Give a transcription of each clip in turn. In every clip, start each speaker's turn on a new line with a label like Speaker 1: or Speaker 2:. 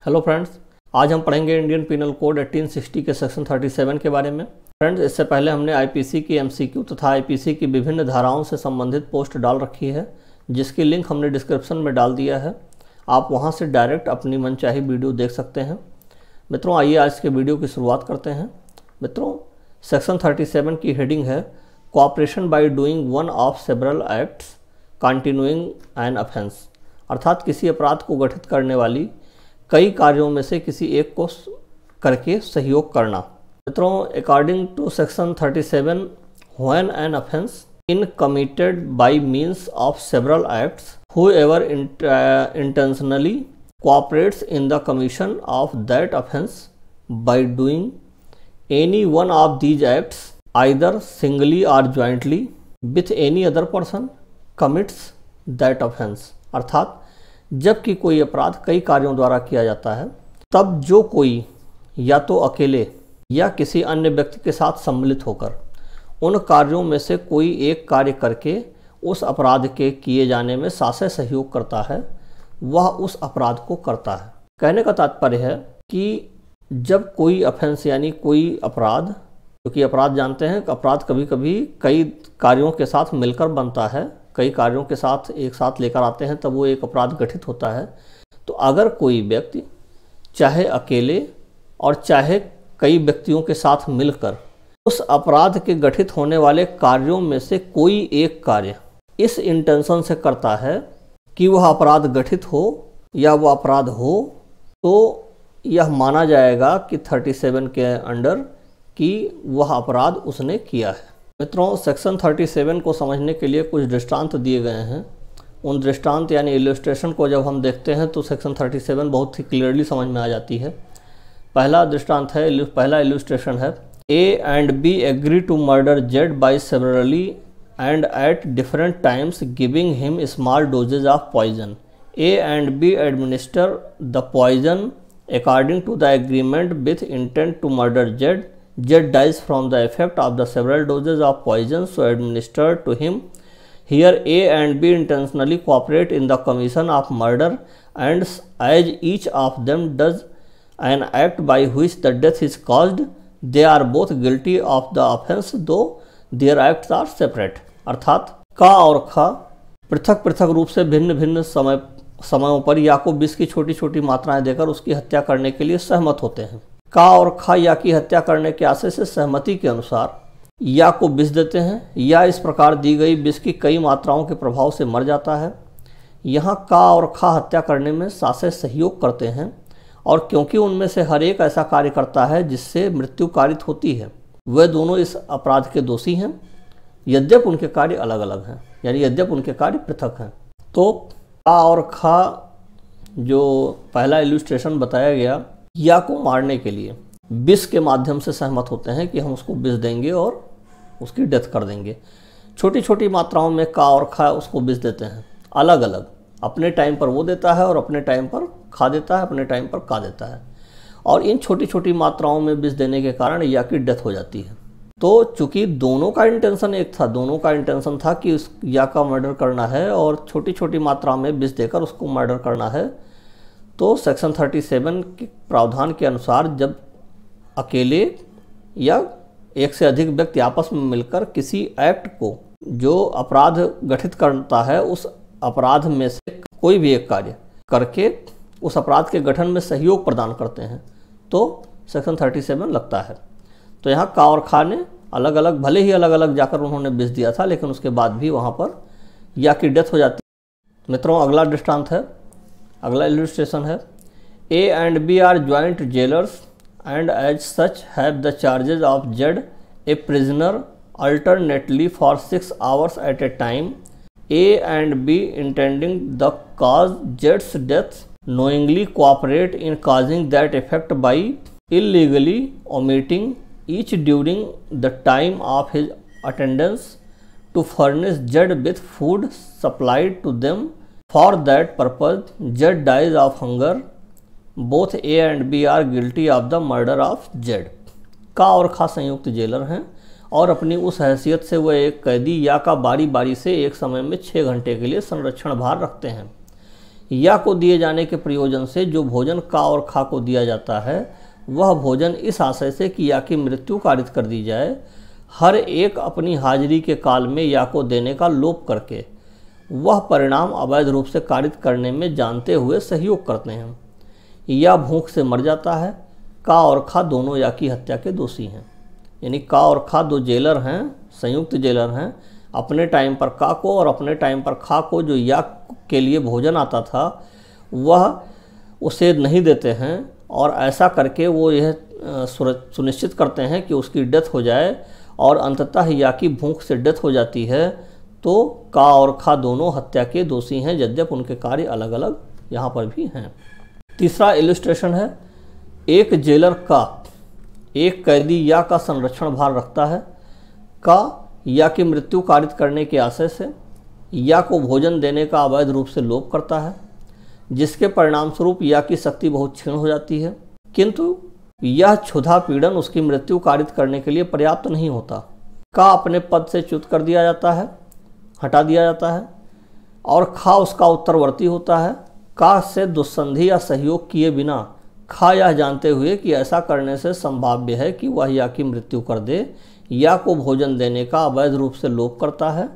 Speaker 1: Hello friends, आज हम पढ़ेंगे इंडियन पिनल कोड 1860 के सेक्शन 37 के बारे में। फ्रेंड्स, इससे पहले हमने आईपीसी की एमसीक्यू तथा आईपीसी की विभिन्न धाराओं से संबंधित पोस्ट डाल रखी है, जिसकी लिंक हमने डिस्क्रिप्शन में डाल दिया है। आप वहां से डायरेक्ट अपनी मनचाही वीडियो देख सकते हैं। मित्रों, आइए आज के वीडियो की शुरुआत करते हैं। मित्रों, सेक्शन 37 की हेडिंग है cooperation by doing one of several acts continuing an offence, अर्थात किसी अपराध को गठित करने वाली कई कार्यों में से किसी एक को करके सहयोग करना। मित्रों, according to section 37, when an offence in committed by means of several acts, whoever intentionally cooperates in the commission of that offense by doing any one of these acts, either singly or jointly with any other person, commits that offense। अर्थात जबकि कोई अपराध कई कार्यों द्वारा किया जाता है, तब जो कोई या तो अकेले या किसी अन्य व्यक्ति के साथ सम्मिलित होकर उन कार्यों में से कोई एक कार्य करके उस अपराध के किए जाने में सासे सहयोग करता है, वह उस अपराध को करता है। कहने का तात्पर्य है कि जब कोई ऑफेंस यानी कोई अपराध, क्योंकि अपराध जानते हैं अपराध कभी कभी कई कार्यों के साथ मिलकर बनता है, कई कार्यों के साथ एक साथ लेकर आते हैं, तब वो एक अपराध गठित होता है। तो अगर कोई व्यक्ति चाहे अकेले और चाहे कई व्यक्तियों के साथ मिलकर उस अपराध के गठित होने वाले कार्यों में से कोई एक कार्य इस इंटेंशन से करता है कि वह अपराध गठित हो या वह अपराध हो, तो यह माना जाएगा कि 37 के अंडर कि वह अपराध उसने किया है। मित्रों, सेक्शन 37 को समझने के लिए कुछ दृष्टांत दिए गए हैं। उन दृष्टांत यानी इलस्ट्रेशन को जब हम देखते हैं तो सेक्शन 37 बहुत ही क्लियरली समझ में आ जाती है। पहला दृष्टांत है, पहला इलस्ट्रेशन है, A and B agree to murder Z by severally and at different times giving him small doses of poison. A and B administer the poison according to the agreement with intent to murder Z. Z dies from the effect of the several doses of poison so administered to him. Here A and B intentionally cooperate in the commission of murder, and as each of them does an act by which the death is caused, they are both guilty of the offense though their acts are separate। अर्थात का और खा पृथक पृथक रूप से भिन्न भिन्न समयों पर या को विष की छोटी छोटी मात्राएं देकर उसकी हत्या करने के लिए सहमत होते हैं। का और खा या की हत्या करने के आशय से सहमति के अनुसार या को विष देते हैं, या इस प्रकार दी गई विष की कई मात्राओं के प्रभाव से मर जाता है। यहाँ का और खा हत्या करने में सासे सहयोग करते हैं, और क्योंकि उनमें से हर एक ऐसा कार्य करता है जिससे मृत्यु कारित होती है, वे दोनों इस अपराध के दोषी हैं, यद्यप उनके कार्य अलग अलग हैं, यानी यद्यप उनके कार्य पृथक हैं। तो का और खा जो पहला इलस्ट्रेशन बताया गया, या को मारने के लिए विष के माध्यम से सहमत होते हैं कि हम उसको विष देंगे और उसकी डेथ कर देंगे। छोटी छोटी मात्राओं में का और खा उसको विष देते हैं, अलग अलग, अपने टाइम पर वो देता है और अपने टाइम पर खा देता है, अपने टाइम पर का देता है, और इन छोटी छोटी मात्राओं में विष देने के कारण या की डेथ हो जाती है। तो चूंकि दोनों का इंटेंशन एक था, दोनों का इंटेंशन था कि उस या का मर्डर करना है और छोटी छोटी मात्रा में विष देकर उसको मर्डर करना है, तो सेक्शन 37 के प्रावधान के अनुसार जब अकेले या एक से अधिक व्यक्ति आपस में मिलकर किसी एक्ट को जो अपराध गठित करता है, उस अपराध में से कोई भी एक कार्य करके उस अपराध के गठन में सहयोग प्रदान करते हैं, तो सेक्शन 37 लगता है। तो यहाँ का और खा ने अलग अलग, भले ही अलग अलग जाकर उन्होंने विष दिया था, लेकिन उसके बाद भी वहाँ पर या की डेथ हो जाती है। मित्रों, अगला दृष्टांत है, अगला इलस्ट्रेशन है, A and B are joint jailers and as such have the charges of Z a prisoner alternately for 6 hours at a time. A and B intending the cause जेड्स death knowingly cooperate in causing that effect by illegally omitting each during the time of his attendance to furnish Z with food supplied to them for that purpose. Z dies of hunger. Both A and B are guilty of the murder of Z। का और खा संयुक्त jailer हैं और अपनी उस हैसियत से वह एक कैदी या का बारी बारी से एक समय में 6 घंटे के लिए संरक्षण भार रखते हैं। या को दिए जाने के प्रयोजन से जो भोजन का और खा को दिया जाता है वह भोजन इस आशय से कि या की मृत्यु कारित कर दी जाए, हर एक अपनी हाजिरी के काल में या को देने का लोप करके वह परिणाम अवैध रूप से कारित करने में जानते हुए सहयोग करते हैं। या भूख से मर जाता है, का और खा दोनों या की हत्या के दोषी हैं। यानी का और खा दो जेलर हैं, संयुक्त जेलर हैं। अपने टाइम पर का को और अपने टाइम पर खा को जो या के लिए भोजन आता था वह उसे नहीं देते हैं और ऐसा करके वो यह सुनिश्चित करते हैं कि उसकी डेथ हो जाए और अंततः या की भूख से डेथ हो जाती है। तो का और खा दोनों हत्या के दोषी हैं, यद्यपि उनके कार्य अलग अलग यहाँ पर भी हैं। तीसरा इलस्ट्रेशन है, एक जेलर का एक कैदी या का संरक्षण भार रखता है। का या की मृत्यु कारित करने के आशय से या को भोजन देने का अवैध रूप से लोप करता है, जिसके परिणाम स्वरूप या की शक्ति बहुत क्षीण हो जाती है, किंतु यह क्षुधा पीड़न उसकी मृत्यु कारित करने के लिए पर्याप्त नहीं होता। का अपने पद से च्युत कर दिया जाता है, हटा दिया जाता है और खा उसका उत्तरवर्ती होता है। का से दुस्संधि या सहयोग किए बिना खा यह जानते हुए कि ऐसा करने से संभाव्य है कि वह या की मृत्यु कर दे, या को भोजन देने का अवैध रूप से लोप करता है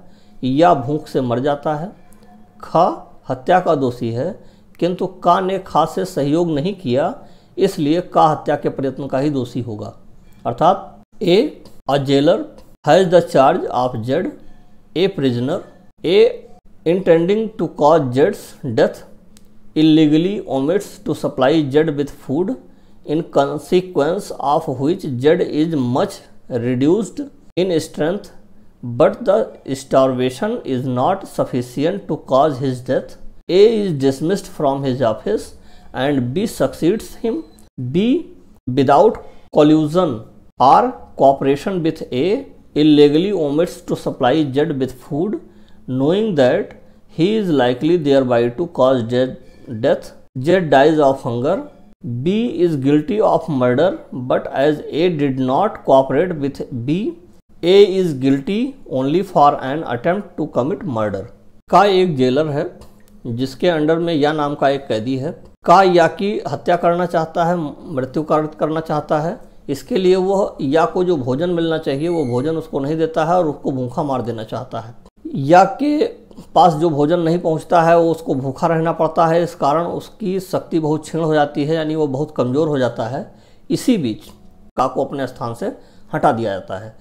Speaker 1: या भूख से मर जाता है। खा हत्या का दोषी है, किंतु का ने खा से सहयोग नहीं किया, इसलिए का हत्या के प्रयत्न का ही दोषी होगा। अर्थात A jailer has the charge of Z, a prisoner, intending to cause जेड्स death illegally omits to supply Jed with food, in consequence of which Jed is much reduced in strength, but the starvation is not sufficient to cause his death. A is dismissed from his office and B succeeds him. B, without collusion or cooperation with A, illegally omits to supply Jed with food, knowing that he is likely thereby to cause death. Jed dies of hunger. B is guilty of murder, but as A did not cooperate with B, A is guilty only for an attempt to commit murder. का एक jailer है जिसके under में या नाम का एक कैदी है। का या की हत्या करना चाहता है, मृत्यु कारित करना चाहता है। इसके लिए वह या को जो भोजन मिलना चाहिए वो भोजन उसको नहीं देता है और उसको भूखा मार देना चाहता है। या के पास जो भोजन नहीं पहुंचता है वो उसको भूखा रहना पड़ता है, इस कारण उसकी शक्ति बहुत क्षीण हो जाती है, यानी वो बहुत कमज़ोर हो जाता है। इसी बीच का को अपने स्थान से हटा दिया जाता है।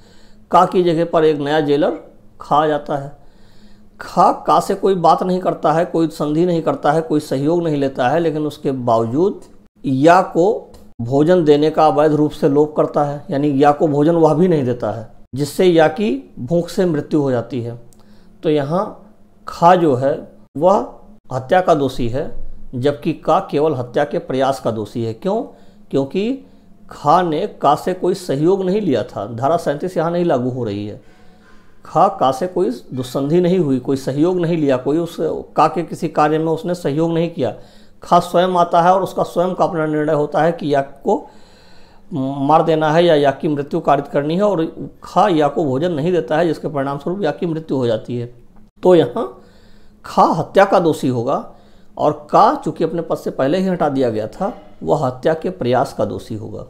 Speaker 1: का की जगह पर एक नया जेलर खा आ जाता है। खा का से कोई बात नहीं करता है, कोई संधि नहीं करता है, कोई सहयोग नहीं लेता है, लेकिन उसके बावजूद या को भोजन देने का अवैध रूप से लोप करता है, यानी या को भोजन वह भी नहीं देता है, जिससे या की भूख से मृत्यु हो जाती है। तो यहाँ खा जो है वह हत्या का दोषी है, जबकि का केवल हत्या के प्रयास का दोषी है। क्यों? क्योंकि खा ने का से कोई सहयोग नहीं लिया था। धारा 37 यहाँ नहीं लागू हो रही है। खा का से कोई दुस्संधि नहीं हुई, कोई सहयोग नहीं लिया, कोई उस का के किसी कार्य में उसने सहयोग नहीं किया। खा स्वयं आता है और उसका स्वयं का अपना निर्णय होता है कि या को मार देना है या की मृत्यु कारित करनी है, और खा या को भोजन नहीं देता है, जिसके परिणाम स्वरूप या की मृत्यु हो जाती है। तो यहाँ खा हत्या का दोषी होगा और का चूंकि अपने पद से पहले ही हटा दिया गया था, वह हत्या के प्रयास का दोषी होगा।